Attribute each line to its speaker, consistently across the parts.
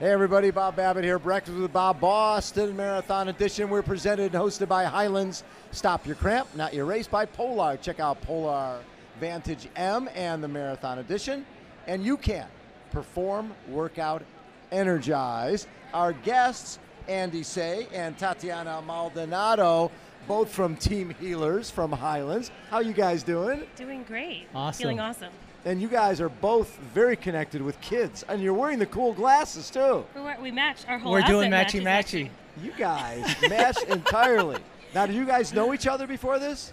Speaker 1: Hey everybody, Bob Babbitt here, Breakfast with Bob, Boston Marathon Edition. We're presented and hosted by Hyland's Stop Your Cramp, Not Your Race by Polar. Check out Polar Vantage M and the Marathon Edition. And UCAN, Perform, Workout, Energize. Our guests, Andy Say and Tatiana Maldonado, both from Team Healers from Hyland's. How you guys doing?
Speaker 2: Doing great.
Speaker 3: Awesome.
Speaker 2: Feeling awesome.
Speaker 1: And you guys are both very connected with kids, and you're wearing the cool glasses too.
Speaker 2: We match our whole
Speaker 3: We're
Speaker 2: outfit
Speaker 3: doing
Speaker 2: matches,
Speaker 3: matchy-matchy.
Speaker 2: actually.
Speaker 1: You guys match entirely. Now, do you guys know each other before this?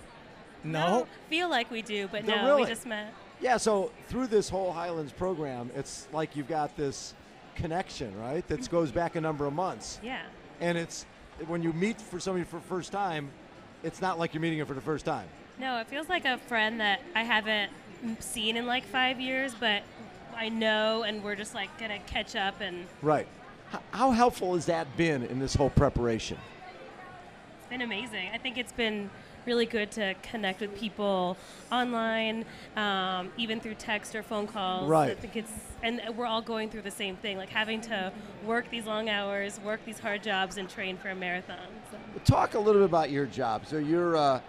Speaker 3: No.
Speaker 2: Feel like we do, but
Speaker 1: No,
Speaker 2: no,
Speaker 1: really?
Speaker 2: we just met.
Speaker 1: Yeah, so through this whole Hyland's program, it's like you've got this connection, right, that goes back a number of months.
Speaker 2: Yeah.
Speaker 1: And it's when you meet for somebody for the first time, it's not like you're meeting them for the first time.
Speaker 2: No, it feels like a friend that I haven't seen in like 5 years, but I know, and we're just like gonna catch up. And
Speaker 1: Right. How helpful has that been in this whole preparation?
Speaker 2: it's been amazing. I think it's been really good to connect with people online, even through text or phone calls.
Speaker 1: Right.
Speaker 2: I think and we're all going through the same thing, like having to work these long hours, work these hard jobs, and train for a marathon. So.
Speaker 1: Talk a little bit about your job. So you're a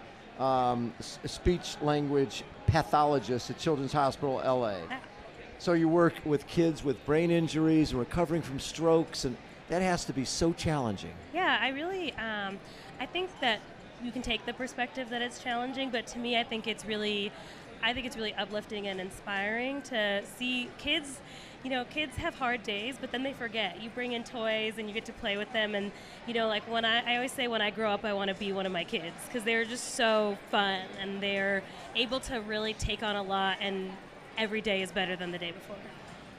Speaker 1: speech language pathologist at Children's Hospital LA. So you work with kids with brain injuries and recovering from strokes, and that has to be so challenging.
Speaker 2: Yeah, I really, I think that you can take the perspective that it's challenging, but to me, I think it's really uplifting and inspiring to see kids. You know, kids have hard days, but then they forget. You bring in toys and you get to play with them, and you know, like when I always say when I grow up, I want to be one of my kids because they're just so fun and they're able to really take on a lot, and every day is better than the day before.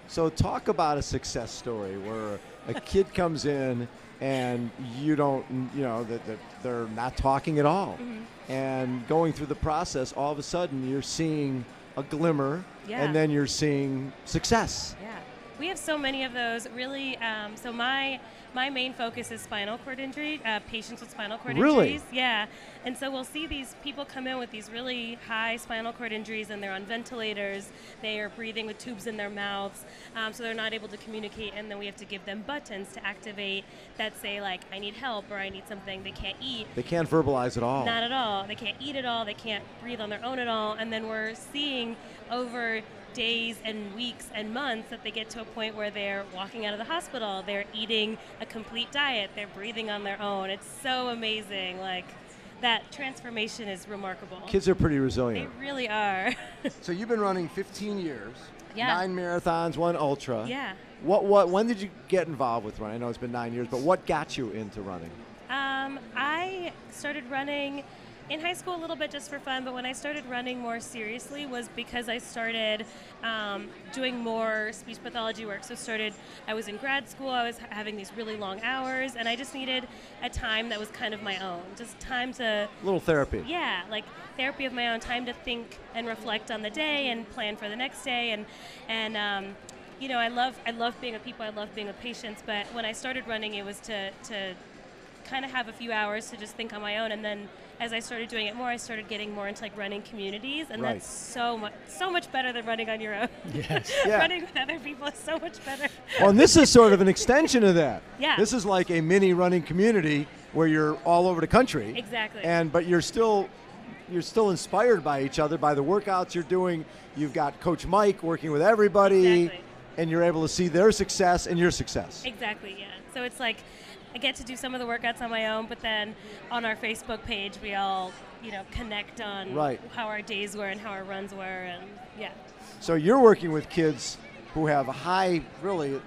Speaker 1: So talk about a success story where a kid comes in and you don't, you know, that they're not talking at all.
Speaker 2: Mm-hmm.
Speaker 1: And going through the process, all of a sudden you're seeing a glimmer,
Speaker 2: Yeah.
Speaker 1: and then you're seeing success.
Speaker 2: Yeah, we have so many of those. Really, so my main focus is spinal cord injury, patients with spinal cord
Speaker 1: Really?
Speaker 2: injuries. Yeah, and so we'll see these people come in with these really high spinal cord injuries, and they're on ventilators. They are breathing with tubes in their mouths, so they're not able to communicate. And then we have to give them buttons to activate that say like, "I need help" or "I need something." They can't eat.
Speaker 1: They can't verbalize at all.
Speaker 2: Not at all. They can't eat at all. They can't breathe on their own at all. And then we're seeing over days and weeks and months that they get to a point where they're walking out of the hospital, they're eating a complete diet, they're breathing on their own. It's so amazing. Like, that transformation is remarkable.
Speaker 1: Kids are pretty
Speaker 2: They
Speaker 1: resilient.
Speaker 2: really are.
Speaker 1: So you've been running 15 years,
Speaker 2: Yeah.
Speaker 1: 9 marathons, 1 ultra.
Speaker 2: Yeah.
Speaker 1: When did you get involved with running? I know it's been 9 years, but what got you into running?
Speaker 2: I started running in high school a little bit just for fun, but when I started running more seriously was because I started doing more speech pathology work. So I was in grad school, I was having these really long hours, and I just needed a time that was kind of my own, just time to...
Speaker 1: A little therapy.
Speaker 2: Yeah, like therapy of my own, time to think and reflect on the day and plan for the next day. And you know, I love being with people, I love being with patients, but when I started running, it was to kind of have a few hours to just think on my own. And then as I started doing it more, I started getting more into like running communities, and
Speaker 1: Right.
Speaker 2: that's so much better than running on your own.
Speaker 3: Yes.
Speaker 1: Yeah.
Speaker 2: Running with other people is so much better.
Speaker 1: Well, and this is sort of an extension of that.
Speaker 2: Yeah.
Speaker 1: This is like a mini running community where you're all over the country.
Speaker 2: Exactly.
Speaker 1: But you're still inspired by each other, by the workouts you're doing. You've got Coach Mike working with everybody,
Speaker 2: Exactly.
Speaker 1: and you're able to see their success and your success.
Speaker 2: Exactly, yeah. So it's like I get to do some of the workouts on my own, but then on our Facebook page, we all, you know, connect on
Speaker 1: Right.
Speaker 2: how our days were and how our runs were, and yeah.
Speaker 1: So you're working with kids who have a really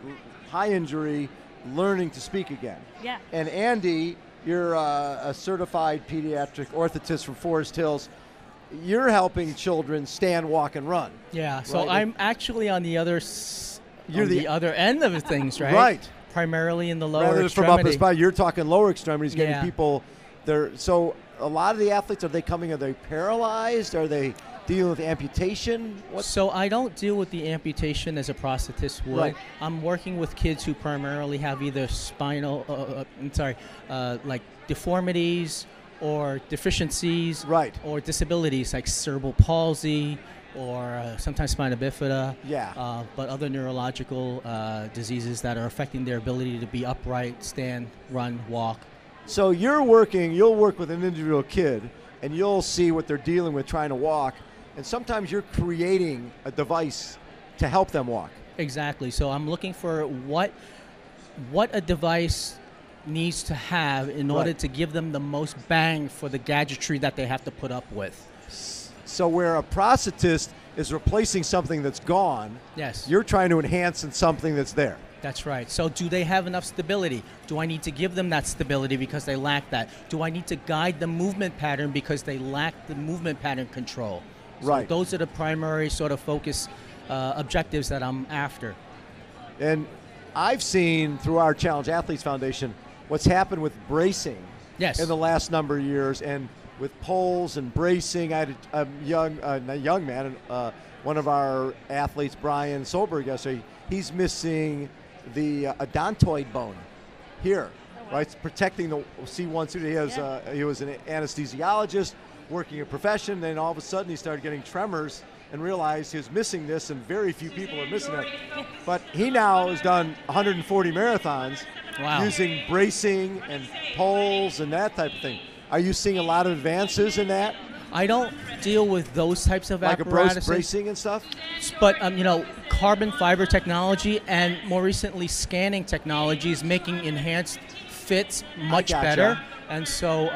Speaker 1: high injury, learning to speak again.
Speaker 2: Yeah.
Speaker 1: And Andy, you're a certified pediatric orthotist from Forest Hills. You're helping children stand, walk, and run.
Speaker 3: Yeah. So
Speaker 1: Right.
Speaker 3: I'm actually on the other
Speaker 1: You're the
Speaker 3: other end of things, right?
Speaker 1: Right.
Speaker 3: Primarily in the lower
Speaker 1: Rather than from
Speaker 3: extremity.
Speaker 1: upper spine, you're talking lower extremities, getting
Speaker 3: Yeah.
Speaker 1: people there. So a lot of the athletes, are they paralyzed? Are they dealing with amputation?
Speaker 3: So I don't deal with the amputation as a prosthetist would.
Speaker 1: Right.
Speaker 3: I'm working with kids who primarily have either like deformities or deficiencies,
Speaker 1: Right.
Speaker 3: or disabilities like cerebral palsy or sometimes spina bifida.
Speaker 1: Yeah.
Speaker 3: But other neurological diseases that are affecting their ability to be upright, stand, run, walk.
Speaker 1: So you'll work with an individual kid, and you'll see what they're dealing with trying to walk, and sometimes you're creating a device to help them walk.
Speaker 3: Exactly. So I'm looking for what a device needs to have in order to give them the most bang for the gadgetry that they have to put up with.
Speaker 1: So where a prosthetist is replacing something that's gone,
Speaker 3: yes,
Speaker 1: you're trying to enhance in something that's there.
Speaker 3: That's right. So do they have enough stability? Do I need to give them that stability because they lack that? Do I need to guide the movement pattern because they lack the movement pattern control? So
Speaker 1: right.
Speaker 3: Those are the primary sort of focus objectives that I'm after.
Speaker 1: And I've seen through our Challenge Athletes Foundation what's happened with bracing in the last number of years, and with poles and bracing. I had a young man, one of our athletes, Brian Solberg, yesterday. He's missing the odontoid bone here, right? It's protecting the C1, C2. He has he was an anesthesiologist working a profession. Then all of a sudden he started getting tremors and realized he was missing this, and very few people are missing it. But he now has done 140 marathons using bracing and poles and that type of thing. Are you seeing a lot of advances in that?
Speaker 3: I don't deal with those types of apparatuses.
Speaker 1: Like bracing and stuff?
Speaker 3: But, carbon fiber technology and more recently scanning technology is making enhanced fits much better. And so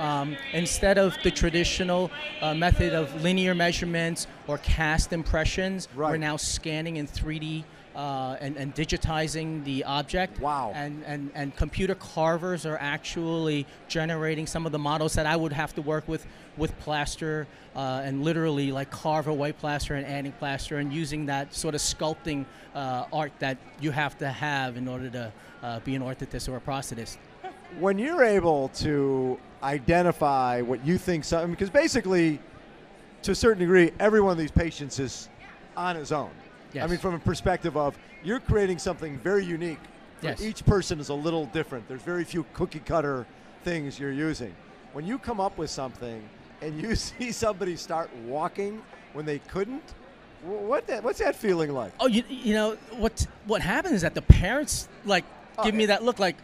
Speaker 3: instead of the traditional method of linear measurements or cast impressions, we're now scanning in 3D and digitizing the object.
Speaker 1: Wow.
Speaker 3: And computer carvers are actually generating some of the models that I would have to work with plaster and literally like carve away plaster and adding plaster and using that sort of sculpting art that you have to have in order to be an orthotist or a prosthetist.
Speaker 1: When you're able to identify what you think, because basically, to a certain degree, every one of these patients is on his own.
Speaker 3: Yes.
Speaker 1: I mean, from a perspective of you're creating something very unique.
Speaker 3: Yes.
Speaker 1: Each person is a little different. There's very few cookie cutter things you're using. When you come up with something and you see somebody start walking when they couldn't, what's that feeling like?
Speaker 3: Oh, you know what happens is that the parents give me that look like,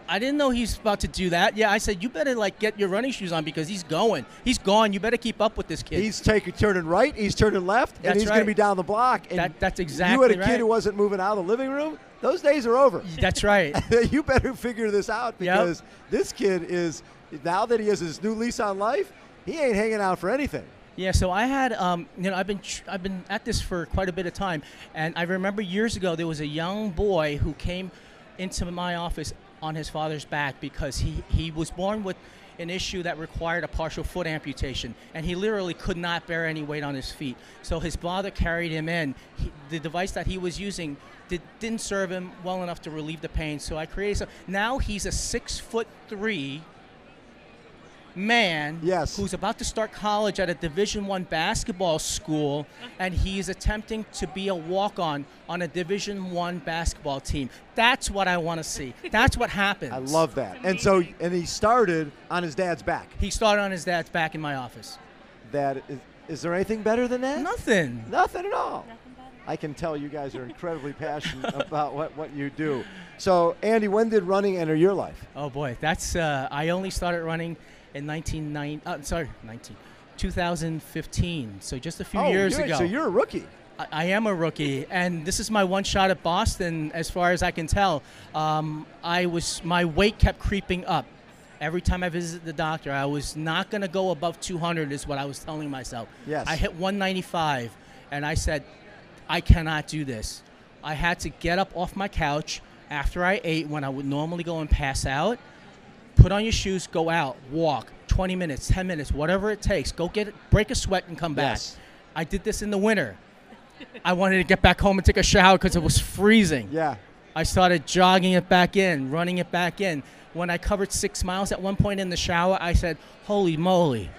Speaker 3: I didn't know he's about to do that. Yeah, I said, you better get your running shoes on because he's going. He's gone. You better keep up with this kid.
Speaker 1: He's turning right, he's turning left, and he's going to be down the block. And
Speaker 3: that's exactly
Speaker 1: you had a kid who wasn't moving out of the living room, those days are over.
Speaker 3: That's right.
Speaker 1: You better figure this out because this kid is, now that he has his new lease on life, he ain't hanging out for anything.
Speaker 3: Yeah, so I had, I've been at this for quite a bit of time, and I remember years ago there was a young boy who came into my office on his father's back because he was born with an issue that required a partial foot amputation, and he literally could not bear any weight on his feet. So his father carried him in. The device that he was using didn't serve him well enough to relieve the pain, so I created some. Now he's a 6'3" man who's about to start college at a Division I basketball school, and he's attempting to be a walk-on on a Division I basketball team. That's what I want to see. That's what happens.
Speaker 1: I love that. And he started on his dad's back.
Speaker 3: He started on his dad's back in my office.
Speaker 1: Is there anything better than that?
Speaker 3: Nothing.
Speaker 1: Nothing at all. I can tell you guys are incredibly passionate about what you do. So, Andy, when did running enter your life?
Speaker 3: Oh boy, that's I only started running in 2015, so just a few years ago.
Speaker 1: So you're a rookie.
Speaker 3: I am a rookie, and this is my one shot at Boston, as far as I can tell. My weight kept creeping up. Every time I visited the doctor, I was not going to go above 200 is what I was telling myself.
Speaker 1: Yes.
Speaker 3: I hit 195, and I said, I cannot do this. I had to get up off my couch after I ate when I would normally go and pass out. Put on your shoes, go out, walk, 20 minutes, 10 minutes, whatever it takes. Go break a sweat and come back.
Speaker 1: Yes.
Speaker 3: I did this in the winter. I wanted to get back home and take a shower because it was freezing.
Speaker 1: Yeah.
Speaker 3: I started jogging it back in, running it back in. When I covered 6 miles at one point in the shower, I said, holy moly,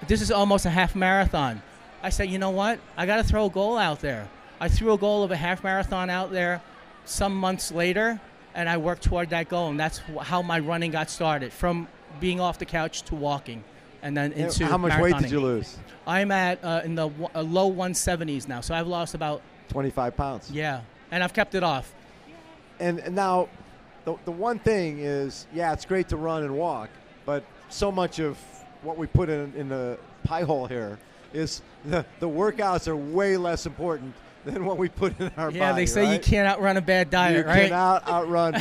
Speaker 3: this is almost a half marathon. I said, you know what? I got to throw a goal out there. I threw a goal of a half marathon out there some months later, and I worked toward that goal, and that's how my running got started, from being off the couch to walking. and then into
Speaker 1: How much weight did
Speaker 3: marathoning.
Speaker 1: you lose?
Speaker 3: I'm at in the low 170s now, so I've lost about
Speaker 1: 25 pounds.
Speaker 3: yeah, and I've kept it off.
Speaker 1: And now, the one thing is, yeah, it's great to run and walk, but so much of what we put in the pie hole here is the workouts are way less important than what we put in our body.
Speaker 3: Yeah, they say you
Speaker 1: right?
Speaker 3: can't outrun a bad diet,
Speaker 1: You
Speaker 3: right?
Speaker 1: cannot outrun.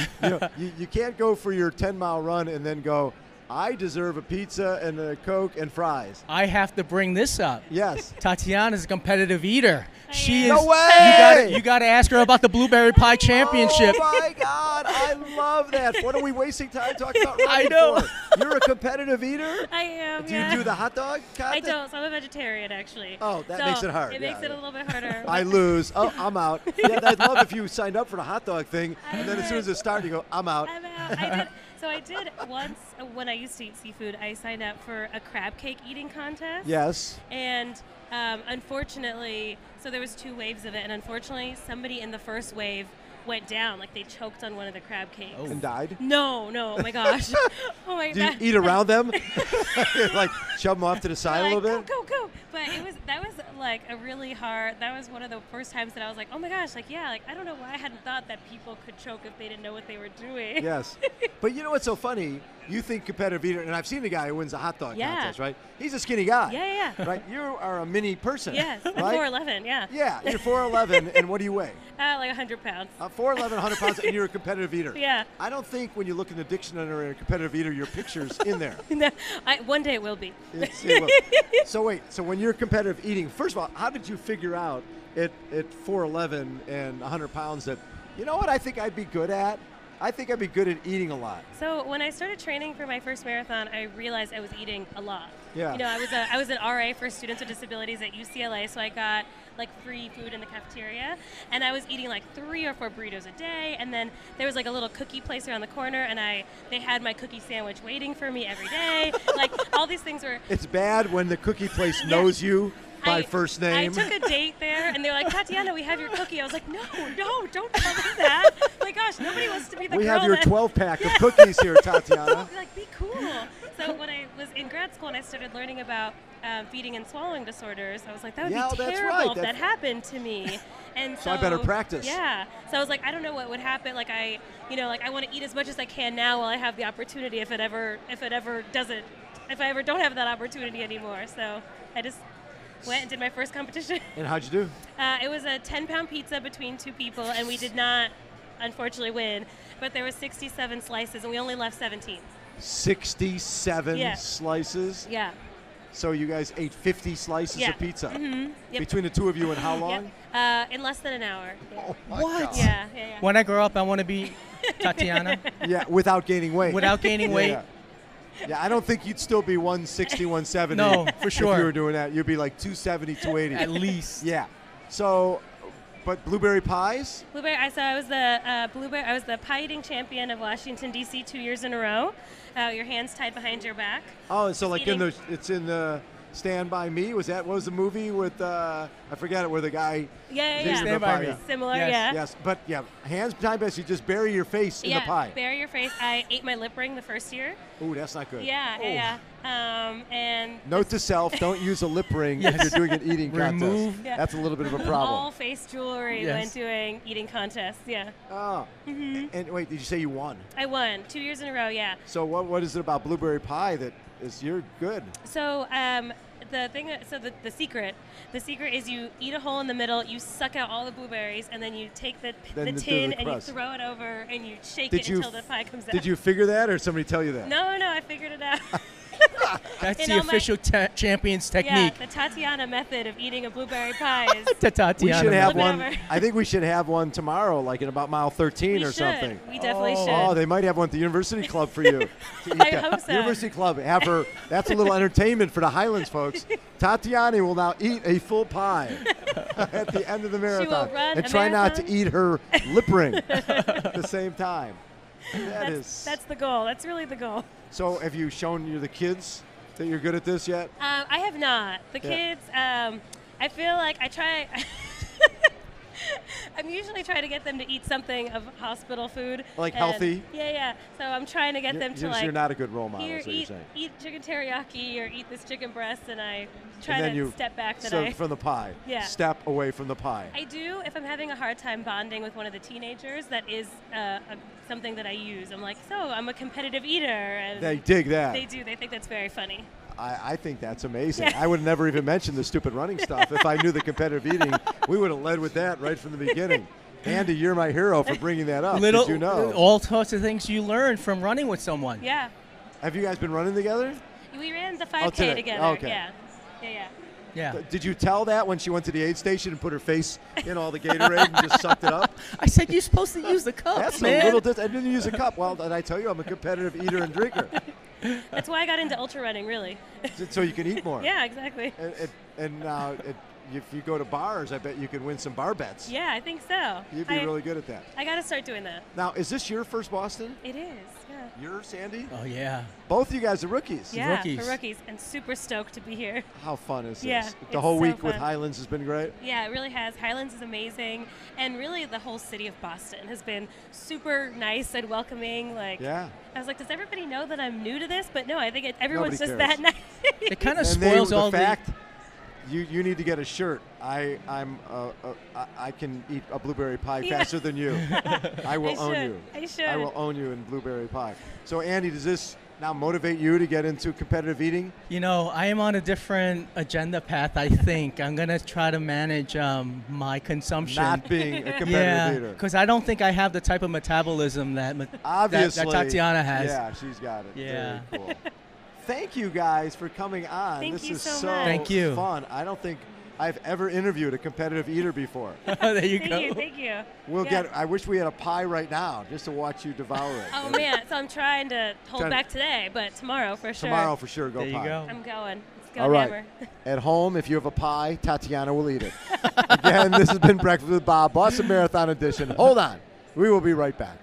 Speaker 1: You can't go for your 10-mile run and then go, I deserve a pizza and a Coke and fries.
Speaker 3: I have to bring this up.
Speaker 1: Yes.
Speaker 3: Tatiana's a competitive eater. She is.
Speaker 1: No way!
Speaker 3: You got to ask her about the blueberry pie championship.
Speaker 1: Oh my God, I love that. What are we wasting time talking about running
Speaker 3: I know.
Speaker 1: for? You're a competitive eater?
Speaker 2: I am.
Speaker 1: Do you do the hot dog contest?
Speaker 2: I don't. So I'm a vegetarian, actually.
Speaker 1: Oh, that
Speaker 2: So
Speaker 1: makes it hard.
Speaker 2: It
Speaker 1: Yeah,
Speaker 2: makes it
Speaker 1: yeah.
Speaker 2: a little bit harder.
Speaker 1: I lose. Oh, I'm out. Yeah, I'd love if you signed up for the hot dog thing, and then as soon as it started, you go, I'm out.
Speaker 2: I'm out. I did once when I used to eat seafood. I signed up for a crab cake eating contest.
Speaker 1: Yes.
Speaker 2: And unfortunately, so there was 2 waves of it, and unfortunately, somebody in the first wave went down, like they choked on one of the crab cakes.
Speaker 3: Oh.
Speaker 1: And died?
Speaker 2: No, oh my gosh. Oh my
Speaker 1: Do you
Speaker 2: god.
Speaker 1: eat around them? Like shove them off to the side a little bit?
Speaker 2: Go. But that was like a really hard, that was one of the first times that I was like, oh my gosh, like, yeah, like, I don't know why I hadn't thought that people could choke if they didn't know what they were doing.
Speaker 1: Yes. But you know what's so funny? You think competitive eater, and I've seen the guy who wins the hot dog
Speaker 2: Yeah.
Speaker 1: contest, right? He's a skinny guy.
Speaker 2: Yeah.
Speaker 1: Right? You are a mini person.
Speaker 2: Yes, I'm
Speaker 1: right?
Speaker 2: 4'11", yeah.
Speaker 1: Yeah, you're 4'11", and what do you weigh?
Speaker 2: Like 100 pounds.
Speaker 1: 4'11", 100 pounds, and you're a competitive eater.
Speaker 2: Yeah.
Speaker 1: I don't think when you look in the dictionary of a competitive eater, your picture's in there.
Speaker 2: No, one day it will be.
Speaker 1: It will. So wait, so when you're competitive eating, first of all, how did you figure out at 4'11" and 100 pounds that, you know what I think I'd be good at? I think I'd be good at eating a lot.
Speaker 2: So when I started training for my first marathon, I realized I was eating a lot.
Speaker 1: Yeah.
Speaker 2: You know, I was an RA for students with disabilities at UCLA, so I got like free food in the cafeteria, and I was eating like 3 or 4 burritos a day, and then there was like a little cookie place around the corner, and they had my cookie sandwich waiting for me every day. Like all these things were.
Speaker 1: It's bad when the cookie place knows you by
Speaker 2: I-
Speaker 1: first name.
Speaker 2: I took a date there, and they were like, Tatiana, we have your cookie. I was like, no, don't tell me that. Like, gosh, nobody wants to be the
Speaker 1: We
Speaker 2: girl
Speaker 1: have your
Speaker 2: that
Speaker 1: 12-pack of cookies here, Tatiana.
Speaker 2: like, be cool. So when I was in grad school and I started learning about feeding and swallowing disorders, I was like, that would
Speaker 1: Yeah,
Speaker 2: be
Speaker 1: that's
Speaker 2: terrible
Speaker 1: right.
Speaker 2: if that happened to me. And
Speaker 1: So I better practice.
Speaker 2: Yeah. So I was like, I don't know what would happen. Like I want to eat as much as I can now while I have the opportunity. If I ever don't have that opportunity anymore. So I just went and did my first competition.
Speaker 1: And how'd you do?
Speaker 2: It was a 10-pound pizza between 2 people, and we did not, unfortunately, win. But there were 67 slices, and we only left 17.
Speaker 1: 67
Speaker 2: Yeah.
Speaker 1: slices?
Speaker 2: Yeah.
Speaker 1: So you guys ate 50 slices
Speaker 2: Yeah.
Speaker 1: of pizza?
Speaker 2: Mm-hmm. Yep.
Speaker 1: Between the two of you in how long?
Speaker 2: Yep. In less than an hour. Yeah.
Speaker 1: Oh my
Speaker 3: What?
Speaker 1: God.
Speaker 2: Yeah.
Speaker 3: When I grow up, I want to be Tatiana
Speaker 1: Yeah, without gaining weight.
Speaker 3: without gaining weight.
Speaker 1: Yeah, I don't think you'd still be 160, 170.
Speaker 3: No, for
Speaker 1: If
Speaker 3: sure.
Speaker 1: you were doing that, you'd be like 270, 280.
Speaker 3: At least.
Speaker 1: Yeah. So, but blueberry pies?
Speaker 2: Blueberry. I was the pie eating champion of Washington D.C. 2 years in a row. Your hands tied behind your back.
Speaker 1: Oh, so like
Speaker 2: eating.
Speaker 1: it's in the Stand By Me? What was the movie with, I forget it, where the guy...
Speaker 2: Yeah.
Speaker 1: Jason
Speaker 3: Stand By
Speaker 1: Pie,
Speaker 3: Me.
Speaker 1: yeah.
Speaker 2: Similar.
Speaker 3: Yes.
Speaker 2: Yeah.
Speaker 1: Yes, but yeah, hands behind us, you just bury your face in the pie.
Speaker 2: Bury your face. I ate my lip ring the first year.
Speaker 1: Ooh, that's not good.
Speaker 2: Yeah. And
Speaker 1: Note to self, don't use a lip ring
Speaker 3: Yes.
Speaker 1: if you're doing an eating contest.
Speaker 3: Remove.
Speaker 2: Yeah.
Speaker 1: That's a little bit of a
Speaker 2: all
Speaker 1: problem.
Speaker 2: face jewelry
Speaker 3: Yes.
Speaker 2: when doing eating contests. Yeah.
Speaker 1: Oh. And wait, did you say you won?
Speaker 2: I won 2 years in a row. Yeah.
Speaker 1: So what is it about blueberry pie that is you're good?
Speaker 2: So the secret is you eat a hole in the middle, you suck out all the blueberries, and then you take the
Speaker 1: Then do
Speaker 2: tin
Speaker 1: the
Speaker 2: and you
Speaker 1: crust.
Speaker 2: throw it over and you shake
Speaker 1: Did
Speaker 2: it
Speaker 1: you
Speaker 2: until the pie comes out.
Speaker 1: Did you figure that, or somebody tell you that?
Speaker 2: No, I figured it out.
Speaker 3: That's
Speaker 2: In
Speaker 3: the
Speaker 2: all my-
Speaker 3: official champion's
Speaker 2: Yeah,
Speaker 3: technique.
Speaker 2: the Tatiana method of eating a blueberry pie is
Speaker 3: To Tatiana.
Speaker 1: We should have
Speaker 2: Flip it
Speaker 1: one.
Speaker 2: over.
Speaker 1: I think we should have one tomorrow, like in about mile 13
Speaker 2: we
Speaker 1: or
Speaker 2: should.
Speaker 1: something.
Speaker 2: We definitely
Speaker 3: Oh.
Speaker 2: should.
Speaker 1: Oh, they might have one at the University Club for you. to eat
Speaker 2: I
Speaker 1: that.
Speaker 2: hope so.
Speaker 1: University Club, have her. That's a little entertainment for the Highlands folks. Tatiana will now eat a full pie at the end of the marathon,
Speaker 2: run
Speaker 1: and
Speaker 2: a
Speaker 1: try not to
Speaker 2: marathon?
Speaker 1: eat her lip ring at the same time.
Speaker 2: That's the goal. That's really the goal.
Speaker 1: So. Have you shown the kids that you're good at this yet?
Speaker 2: I have not. The
Speaker 1: Yeah.
Speaker 2: kids, I feel like I try. I'm usually trying to get them to eat something of hospital food.
Speaker 1: Like
Speaker 2: and-
Speaker 1: healthy?
Speaker 2: Yeah. So I'm trying to get them to
Speaker 1: You're not a good role model,
Speaker 2: here,
Speaker 1: is what you're saying.
Speaker 2: eat chicken teriyaki or eat this chicken breast, and I try
Speaker 1: And then
Speaker 2: to
Speaker 1: you
Speaker 2: step back.
Speaker 1: from the pie.
Speaker 2: Yeah.
Speaker 1: Step away from the pie.
Speaker 2: I do if I'm having a hard time bonding with one of the teenagers. That is something that I use. I'm like, so I'm a competitive eater. And
Speaker 1: They dig that.
Speaker 2: They do. They think that's very funny.
Speaker 1: I think that's amazing.
Speaker 2: Yeah.
Speaker 1: I would never even mention the stupid running stuff. If I knew the competitive eating, we would have led with that right from the beginning. Andy, you're my hero for bringing that up. Did you know?
Speaker 3: All sorts of things you learn from running with someone.
Speaker 2: Yeah.
Speaker 1: Have you guys been running together?
Speaker 2: We ran the 5K
Speaker 1: today.
Speaker 2: together.
Speaker 1: Okay.
Speaker 2: Yeah.
Speaker 1: Did you tell that when she went to the aid station and put her face in all the Gatorade and just sucked it up?
Speaker 3: I said you're supposed to use the cups,
Speaker 1: That's
Speaker 3: man.
Speaker 1: a little I didn't use a cup. Well, did I tell you I'm a competitive eater and drinker?
Speaker 2: That's why I got into ultra running, really.
Speaker 1: So you can eat more.
Speaker 2: Yeah, exactly.
Speaker 1: And if you go to bars, I bet you can win some bar bets.
Speaker 2: Yeah, I think so.
Speaker 1: You'd be really good at that.
Speaker 2: I got to start doing that.
Speaker 1: Now, is this your first Boston?
Speaker 2: It is, yeah.
Speaker 1: You're Sandy?
Speaker 3: Oh, yeah.
Speaker 1: Both of you guys are rookies.
Speaker 2: Yeah,
Speaker 3: Rookies.
Speaker 2: for rookies, and super stoked to be here.
Speaker 1: How fun is this?
Speaker 2: Yeah,
Speaker 1: The
Speaker 2: it's
Speaker 1: whole
Speaker 2: so
Speaker 1: week with
Speaker 2: fun.
Speaker 1: Hyland's has been great.
Speaker 2: Yeah, it really has. Highlands is amazing, and really the whole city of Boston has been super nice and welcoming. Like,
Speaker 1: Yeah.
Speaker 2: I was like, does everybody know that I'm new to this? But no, I think everyone's
Speaker 1: Nobody
Speaker 2: just
Speaker 1: cares.
Speaker 2: that nice.
Speaker 3: It kind of
Speaker 1: And
Speaker 3: spoils all
Speaker 1: the fact you need to get a shirt. I can eat a blueberry pie
Speaker 2: Yeah.
Speaker 1: faster than you. I will own you.
Speaker 2: I should.
Speaker 1: I will own you in blueberry pie. So Andy, does this now motivate you to get into competitive eating?
Speaker 3: You know, I am on a different agenda path, I think. I'm going to try to manage my consumption.
Speaker 1: Not being a competitive
Speaker 3: yeah,
Speaker 1: eater.
Speaker 3: because I don't think I have the type of metabolism that
Speaker 1: Obviously.
Speaker 3: that Tatiana has.
Speaker 1: Yeah, she's got it.
Speaker 3: Yeah.
Speaker 1: Very cool. Thank you guys for coming on.
Speaker 2: Thank
Speaker 1: this
Speaker 2: you
Speaker 1: is
Speaker 2: so
Speaker 1: so
Speaker 2: much.
Speaker 3: Thank you.
Speaker 1: fun. I don't think I've ever interviewed a competitive eater before.
Speaker 3: There you go.
Speaker 2: Thank you.
Speaker 1: We'll
Speaker 2: Yeah.
Speaker 1: I wish we had a pie right now just to watch you devour it.
Speaker 2: Oh man, so I'm trying to hold back today, but tomorrow for sure.
Speaker 1: Tomorrow for sure, go
Speaker 3: There you
Speaker 1: pie.
Speaker 3: go.
Speaker 2: I'm going. Let's go,
Speaker 1: All right.
Speaker 2: Hammer.
Speaker 1: At home, if you have a pie, Tatiana will eat it. Again, this has been Breakfast with Bob, Boston Marathon Edition. Hold on. We will be right back.